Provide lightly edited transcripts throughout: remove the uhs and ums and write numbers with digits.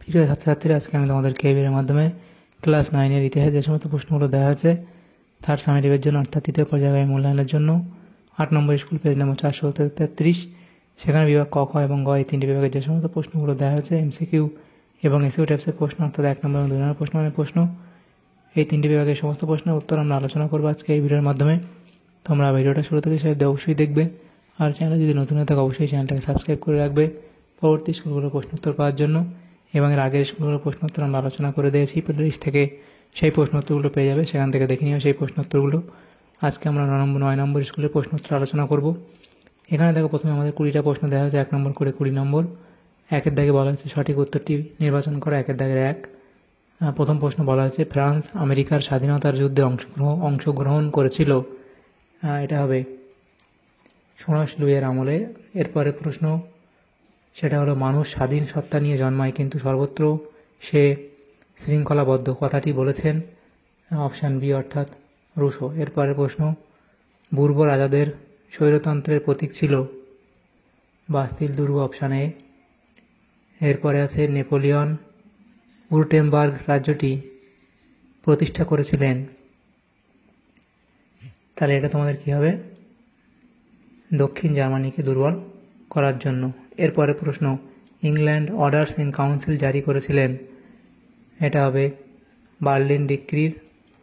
প্রিয় ছাত্রছাত্রীরা, আজকে আমি তোমাদেরকে এই ভিডিওর মাধ্যমে ক্লাস 9-এর ইতিহাসে যে সমস্ত প্রশ্নগুলো দেওয়া হয়েছে থার্ড সামেটিভের জন্য অর্থাৎ তৃতীয় পর্যায়ের মূল্যায়নের জন্য 8 নম্বর স্কুল পেজ নম্বর 433, সেখানে বিভাগ ক, খ এবং গ এই তিনটি বিভাগের যে সমস্ত প্রশ্নগুলো দেওয়া হয়েছে এমসিকিউ এবং এসইউ টাইপসের প্রশ্ন অর্থাৎ 1 নম্বর এবং 2 নম্বর প্রশ্ন, এই তিনটি বিভাগের সমস্ত প্রশ্নের উত্তর আমরা আলোচনা করবো আজকে এই ভিডিওর মাধ্যমে। তোমরা ভিডিওটা শুরু থেকে শেষ অবশ্যই দেখবে, আর চ্যানেলে যদি নতুন হয়ে থাকে অবশ্যই চ্যানেলটাকে সাবস্ক্রাইব করে রাখবে পরবর্তী স্কুলগুলোর প্রশ্নোত্তর পাওয়ার জন্য। এবং এর আগের স্কুলগুলোর প্রশ্নোত্তর আমরা আলোচনা করে দিয়েছি, প্লেলিস্ট থেকে সেই প্রশ্নোত্তরগুলো পেয়ে যাবে, সেখান থেকে দেখে নিও সেই প্রশ্নোত্তরগুলো। আজকে আমরা 9 নম্বর স্কুলের প্রশ্নোত্তর আলোচনা করব। এখানে দেখো প্রথমে আমাদের 20টা প্রশ্ন দেওয়া হয়েছে, 1 নম্বর করে 20 নম্বর। 1-এর দাগে বলা হয়েছে সঠিক উত্তরটি নির্বাচন করা, 1-এর দাগের 1। প্রথম প্রশ্ন বলা হয়েছে ফ্রান্স আমেরিকার স্বাধীনতার যুদ্ধে অংশগ্রহণ করেছিল, এটা হবে সোনাস লুইয়ের আমলে। এরপরে প্রশ্ন সেটা হলো মানুষ স্বাধীন সত্তা নিয়ে জন্মায় কিন্তু সর্বত্র সে শৃঙ্খলাবদ্ধ, কথাটি বলেছেন অপশান বি অর্থাৎ রুশো। এরপরে প্রশ্ন পূর্ব রাজাদের স্বৈরতন্ত্রের প্রতীক ছিল বাস্তিল দুর্গ, অপশান এ। এরপরে আছে নেপোলিয়ন উরটেমবার্গ রাজ্যটি প্রতিষ্ঠা করেছিলেন, তাহলে এটা তোমাদের কী হবে, দক্ষিণ জার্মানিকে দুর্বল করার জন্য। এরপরে প্রশ্ন ইংল্যান্ড অর্ডার্স ইন কাউন্সিল জারি করেছিলেন, এটা হবে বার্লিন ডিক্রির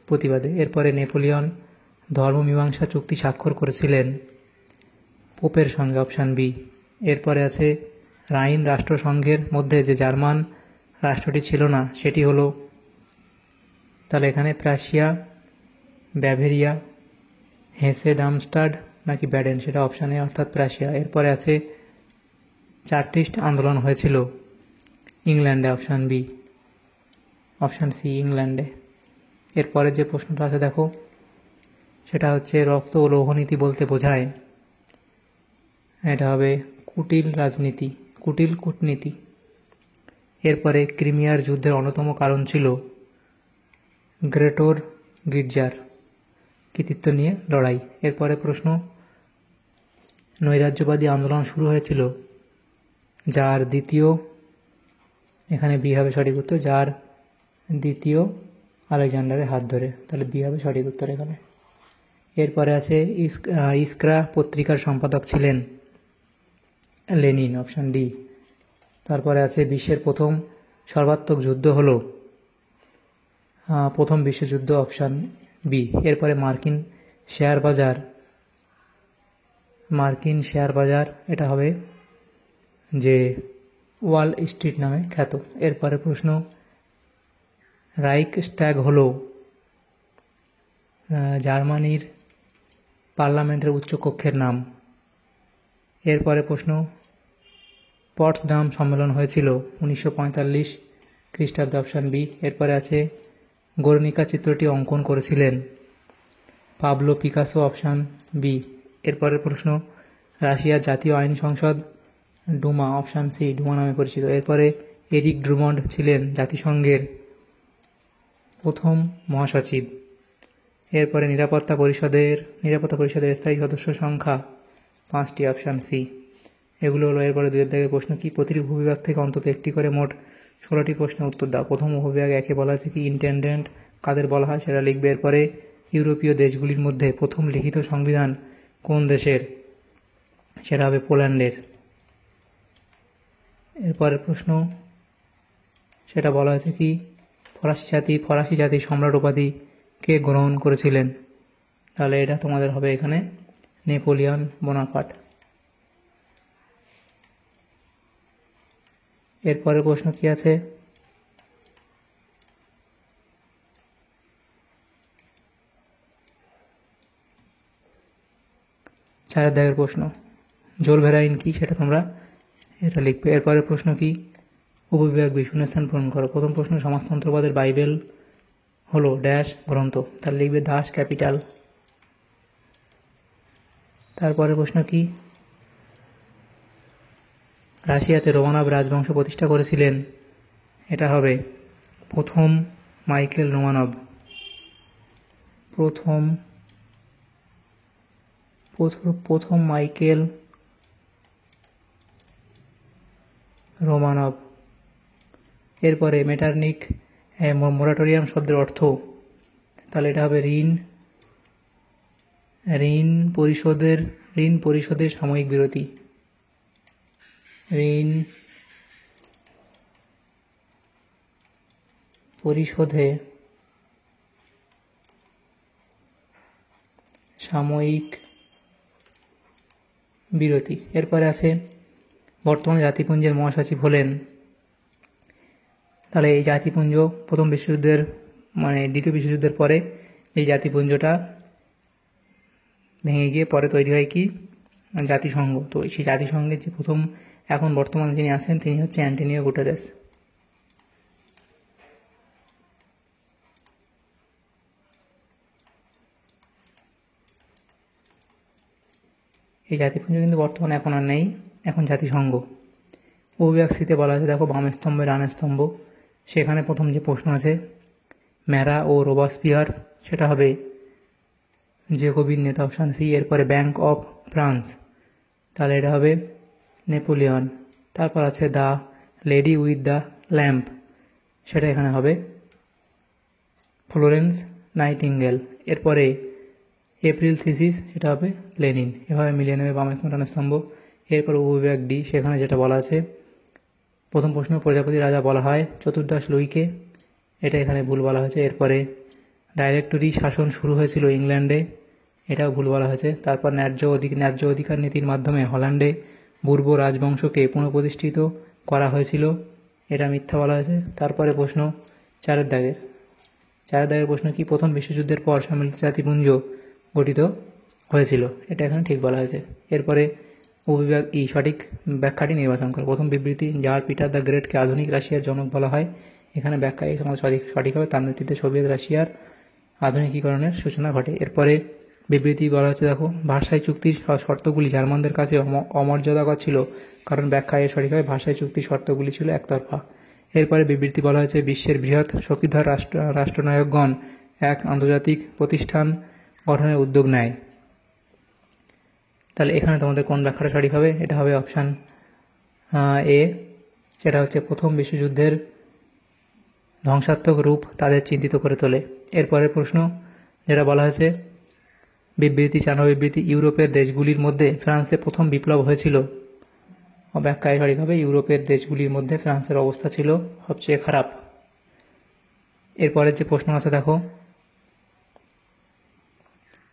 প্রতিবাদে। এরপরে নেপোলিয়ন ধর্মমীমাংসা চুক্তি স্বাক্ষর করেছিলেন পোপের সঙ্গে, অপশান বি। এরপরে আছে রাইন রাষ্ট্রসংঘের মধ্যে যে জার্মান রাষ্ট্রটি ছিল না সেটি হলো, তাহলে এখানে প্রাশিয়া, ব্যাভেরিয়া, হেসে ডামস্টাড নাকি ব্যাডেন, সেটা অপশান এ অর্থাৎ প্রাশিয়া। এরপরে আছে চার্টিস্ট আন্দোলন হয়েছিল ইংল্যান্ডে, অপশান বি, অপশান সি ইংল্যান্ডে। এরপরে যে প্রশ্নটা আছে দেখো, সেটা হচ্ছে রক্ত ও লৌহনীতি বলতে বোঝায়, এটা হবে কুটিল কূটনীতি। এরপরে ক্রিমিয়ার যুদ্ধের অন্যতম কারণ ছিল গ্রেটোর গির্জার কৃতিত্ব নিয়ে লড়াই। এরপরে প্রশ্ন নৈরাজ্যবাদী আন্দোলন শুরু হয়েছিল যার দ্বিতীয়, এখানে বি হবে সঠিক উত্তর, যার দ্বিতীয় আলেকজান্ডারের হাত ধরে, তাহলে বি হবে সঠিক উত্তর এখানে। এরপরে আছে ইস্করা পত্রিকার সম্পাদক ছিলেন লেনিন, অপশান ডি। তারপরে আছে বিশ্বের প্রথম সর্বাত্মক যুদ্ধ হলো প্রথম বিশ্বযুদ্ধ, অপশান বি। এরপরে মার্কিন শেয়ার বাজার এটা হবে যে ওয়াল স্ট্রিট নামে খ্যাত। এরপরে প্রশ্ন রাইখস্ট্যাগ হলো জার্মানির পার্লামেন্টের উচ্চকক্ষের নাম। এরপরে প্রশ্ন পটসডাম সম্মেলন হয়েছিল 1945 খ্রিস্টাব্দে, অপশান বি। এরপরে আছে গর্নিকা চিত্রটি অঙ্কন করেছিলেন পাবলো পিকাসো, অপশান বি। এরপরের প্রশ্ন রাশিয়ার জাতীয় আইন সংসদ ডুমা, অপশান সি, ডুমা নামে পরিচিত। এরপরে এরিক ড্রুমন্ড ছিলেন জাতিসংঘের প্রথম মহাসচিব। এরপরে নিরাপত্তা পরিষদের স্থায়ী সদস্য সংখ্যা 5টি, অপশান সি। এগুলো হলো। এরপরে 2-এর দাগের প্রশ্ন কি প্রতিটি উপবিভাগ থেকে অন্তত একটি করে মোট 16টি প্রশ্নের উত্তর দাও। প্রথম উপবিভাগ একে বলা আছে কি ইন্টেন্ডেন্ট কাদের বলা হয় সেটা লিখবে। এরপরে ইউরোপীয় দেশগুলির মধ্যে প্রথম লিখিত সংবিধান কোন দেশের, সেটা হবে পোল্যান্ডের। এরপরের প্রশ্ন সেটা বলা আছে কি ফরাসি জাতি সম্রাট উপাধি কে গ্রহণ করেছিলেন, তাহলে এটা তোমাদের হবে এখানে নেপোলিয়ন বোনাপার্ট। এরপরে প্রশ্ন কি আছে, চারের দাগের প্রশ্ন জোলভেরাইন কি সেটা তোমরা এটা লিখবে। এরপরে প্রশ্ন কি উপবিভাগ বি শূন্যস্থান পূরণ করো। প্রথম প্রশ্ন সমাজতন্ত্রবাদের বাইবেল হলো ড্যাশ গ্রন্থ, তাহলে লিখবে দাস ক্যাপিটাল। তারপরে প্রশ্ন কি রাশিয়াতে রোমানভ রাজবংশ প্রতিষ্ঠা করেছিলেন, এটা হবে প্রথম মাইকেল রোমানভ। প্রথম মাইকেল রোমানভ। এরপরে মেটারনিক মোরাটোরিয়াম শব্দের অর্থ, তাহলে এটা হবে ঋণ পরিশোধের সাময়িক বিরতি। ঋণ পরিশোধে সাময়িক বিরতি। এরপরে আছে বর্তমান জাতিপুঞ্জের মহাসচিব হলেন, তাহলে এই জাতিপুঞ্জ প্রথম বিশ্বযুদ্ধের দ্বিতীয় বিশ্বযুদ্ধের পরে এই জাতিপুঞ্জটা ভেঙে গিয়ে পরে তৈরি হয় কি জাতিসংঘ। তো সেই জাতিসংঘের যে প্রথম এখন বর্তমানে যিনি আছেন তিনি হচ্ছে অ্যান্টোনিও গুটেরেস। এই জাতিপুঞ্জ কিন্তু বর্তমানে এখন আর নেই, এখন জাতিসংঘ। অভিভাগ সিতে বলা আছে দেখো বাম স্তম্ভে ডান স্তম্ভ, সেখানে প্রথম যে প্রশ্ন আছে ম্যারা ও রোবাসপিয়ার, সেটা হবে জেকোবিন নেতা, অপশান সি। এরপরে ব্যাংক অফ ফ্রান্স, তাহলে এটা হবে নেপোলিয়ন। তারপর আছে the lady with the lamp, সেটা এখানে হবে ফ্লোরেন্স নাইটিঙ্গেল। এরপরে এপ্রিল থিসিস, সেটা হবে লেনিন। এভাবে মিলিয়ে নেবে বাম স্তম্ভ ডান স্তম্ভ। এরপর উপবিভাগ ডি, সেখানে যেটা বলা আছে প্রথম প্রশ্ন প্রজাপতি রাজা বলা হয় চতুর্দশ লুইকে, এটা এখানে ভুল বলা হয়েছে। এরপরে ডাইরেক্টরি শাসন শুরু হয়েছিল ইংল্যান্ডে, এটাও ভুল বলা হয়েছে। তারপর ন্যায্য অধিকার নীতির মাধ্যমে হল্যান্ডে বুর্ব রাজবংশকে পুনঃপ্রতিষ্ঠিত করা হয়েছিল, এটা মিথ্যা বলা হয়েছে। তারপরে প্রশ্ন চারের দাগের প্রশ্ন কি প্রথম বিশ্বযুদ্ধের পর সম্মিলিত জাতিপুঞ্জ গঠিত হয়েছিল, এটা এখানে ঠিক বলা হয়েছে। এরপরে উপবিভাগ ই, সঠিক ব্যাখ্যাটি নির্বাচন করে। প্রথম বিবৃতি, যার পিটার দ্য গ্রেটকে আধুনিক রাশিয়ার জনক বলা হয়, এখানে ব্যাখ্যা এই সময় সঠিক হবে। তার নেতৃত্বে সোভিয়েত রাশিয়ার আধুনিকীকরণের সূচনা ঘটে। এরপরে বিবৃতি বলা হচ্ছে দেখো ভার্সাই চুক্তির শর্তগুলি জার্মানদের কাছে অমর্যাদাকর ছিল, কারণ ব্যাখ্যা এর সঠিক হবে ভার্সাই চুক্তির শর্তগুলি ছিল একতরফা। এরপরে বিবৃতি বলা হয়েছে বিশ্বের বৃহৎ শক্তিধর রাষ্ট্রনায়কগণ এক আন্তর্জাতিক প্রতিষ্ঠান গঠনের উদ্যোগ নেয়। তাহলে এখানে তোমাদের কোন ব্যাখ্যাটা সঠিক হবে, এটা হবে অপশান এ, সেটা হচ্ছে প্রথম বিশ্বযুদ্ধের ধ্বংসাত্মক রূপ তাদের চিন্তিত করে তোলে। এরপরের প্রশ্ন যেটা বলা হয়েছে বিবৃতি 4 নম্বর বিবৃতি, ইউরোপের দেশগুলির মধ্যে ফ্রান্সে প্রথম বিপ্লব হয়েছিল, ব্যাখ্যায় সঠিক হবে ইউরোপের দেশগুলির মধ্যে ফ্রান্সের অবস্থা ছিল সবচেয়ে খারাপ। এরপরের যে প্রশ্ন আছে দেখো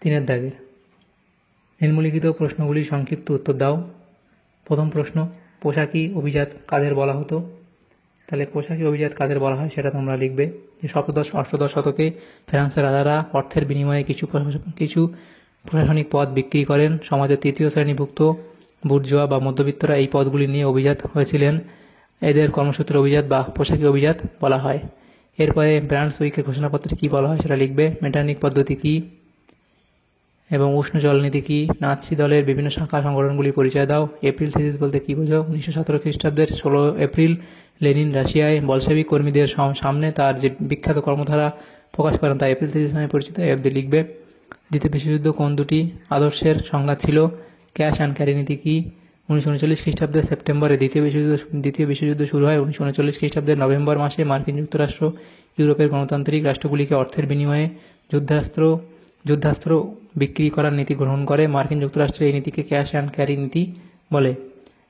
3 দাগের, নিম্নলিখিত প্রশ্নগুলির সংক্ষিপ্ত উত্তর দাও। প্রথম প্রশ্ন, পোশাকি অভিজাত কাদের বলা হতো, তাহলে পোশাকি অভিজাত কাদের বলা হয় সেটা তোমরা লিখবে। যে সপ্তদশ অষ্টদশ শতকে ফ্রান্সের রাজারা অর্থের বিনিময়ে কিছু প্রশাসনিক পদ বিক্রি করেন। সমাজের তৃতীয় শ্রেণীভুক্ত বুর্জোয়া বা মধ্যবিত্তরা এই পদগুলি নিয়ে অভিজাত হয়েছিলেন, এদের কর্মসূত্রে অভিজাত বা পোশাকি অভিজাত বলা হয়। এরপরে ব্রান্ডসউইকের ঘোষণাপত্রে কী বলা হয় সেটা লিখবে। মেটার্নিক পদ্ধতি কী এবং উষ্ণ জলনীতি কী, নাৎসি দলের বিভিন্ন শাখা সংগঠনগুলি পরিচয় দাও। এপ্রিল থিসিস বলতে কী বোঝো। 1917 খ্রিস্টাব্দের 16 এপ্রিল লেনিন রাশিয়ায় বলশেভিক কর্মীদের সামনে তার যে বিখ্যাত কর্মধারা প্রকাশ করেন তা এপ্রিল থিসিস নামে পরিচিত, অবধি লিখবে। দ্বিতীয় বিশ্বযুদ্ধ কোন দুটি আদর্শের সংঘাত ছিল, ক্যাশ অ্যান্ড ক্যারি নীতি কী। 1939 খ্রিস্টাব্দের সেপ্টেম্বরে দ্বিতীয় বিশ্বযুদ্ধ শুরু হয়। 1939 খ্রিস্টাব্দের নভেম্বর মাসে মার্কিন যুক্তরাষ্ট্র ইউরোপের গণতান্ত্রিক রাষ্ট্রগুলিকে অর্থের বিনিময়ে যুদ্ধাস্ত্র বিক্রি করার নীতি গ্রহণ করে। মার্কিন যুক্তরাষ্ট্রের এই নীতিকে ক্যাশ অ্যান্ড ক্যারি নীতি বলে।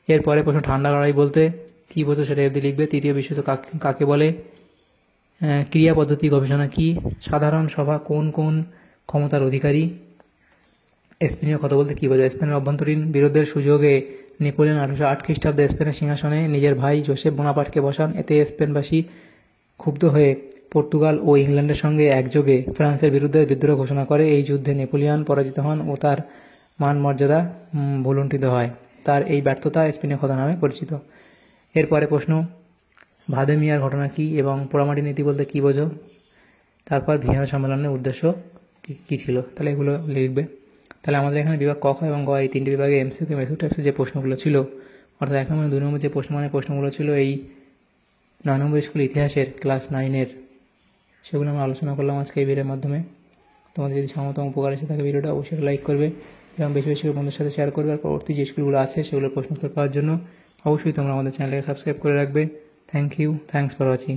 এরপরে প্রশ্ন ঠান্ডা লড়াই বলতে কী বোঝো সেটা অবধি লিখবে। তৃতীয় বিশ্বযুদ্ধ কাকে বলে, ক্রিয়া পদ্ধতি গবেষণা কী, সাধারণ সভা কোন কোন ক্ষমতার অধিকারী, স্পেনীয় ক্ষত বলতে কী বোঝো। স্পেনের অভ্যন্তরীণ বিরোধের সুযোগে নেপোলিয়ন 1808 খ্রিস্টাব্দে স্পেনের সিংহাসনে নিজের ভাই জোসেফ বোনাপার্টকে বসান। এতে স্পেনবাসী ক্ষুব্ধ হয়ে পর্তুগাল ও ইংল্যান্ডের সঙ্গে একযোগে ফ্রান্সের বিরুদ্ধে বিদ্রোহ ঘোষণা করে। এই যুদ্ধে নেপোলিয়ন পরাজিত হন ও তার মান মর্যাদা ভুলুণ্ঠিত হয়। তার এই ব্যর্থতা স্পেনীয় ক্ষত নামে পরিচিত। এরপরে প্রশ্ন, ভাদেমিয়ার ঘটনা কী এবং পোড়ামাটি নীতি বলতে কী বোঝো। তারপর ভিয়েনা সম্মেলনের উদ্দেশ্য কী ছিল, তাহলে এগুলো লিখবে। তাহলে আমাদের এখানে বিভাগ ক, খ এবং গ এই 3টি বিভাগে এমসিকিউ মেথড টাইপসের যে প্রশ্নগুলো ছিল, অর্থাৎ 1 নম্বর 2 নম্বর যে প্রশ্নগুলো ছিল এই 9 নম্বর স্কুল ইতিহাসের ক্লাস 9-এর, সেগুলো আমরা আলোচনা করলাম আজকে এই ভিডিওর মাধ্যমে। তোমাদের যদি সামর্থ্য উপকার এসে থাকে ভিডিওটা অবশ্যই লাইক করবে এবং বেশি বেশি করে বন্ধুদের সাথে শেয়ার করবে। আর পরবর্তী যে স্কুলগুলো আছে সেগুলোর প্রশ্নোত্তর পাওয়ার জন্য অবশ্যই তোমরা আমাদের চ্যানেলকে সাবস্ক্রাইব করে রাখবে। Thank you, thanks for watching.